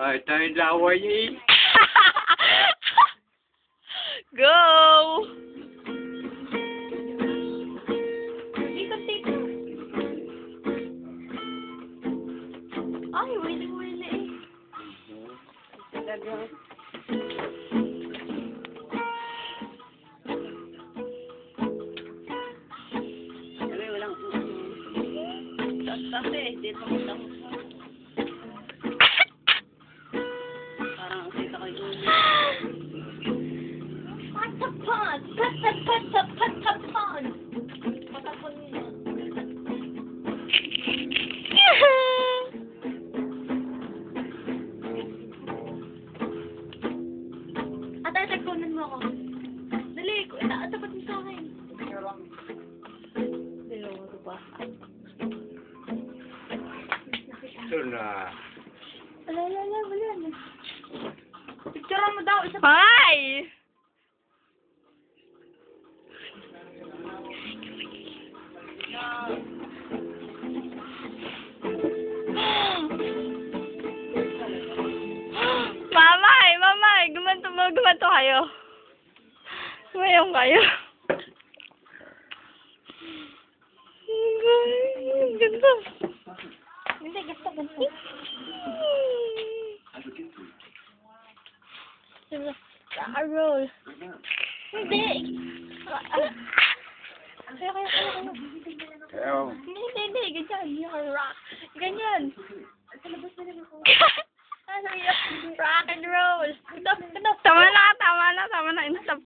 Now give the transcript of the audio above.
Ay, tayo laway eh. Go! Ay, wili-wili eh. Talagang... Sabi, walang... Kasi, dito mo lang. Parang kita ko yung... Patapon! Patapon! Patapon niya. Ate, tagpunan mo ako. Dali, tapat mo sa akin. Diloro ba? Ito na. Wala na. Picture mo daw. Hi! Mamay, gumanto kayo. Mayong kayo. Ganda. Hindi, ganda. Roll. Hindi. Kaya, Hindi. Ganyan. Rock. Ganyan. Rock and roll. Tama na. Stop.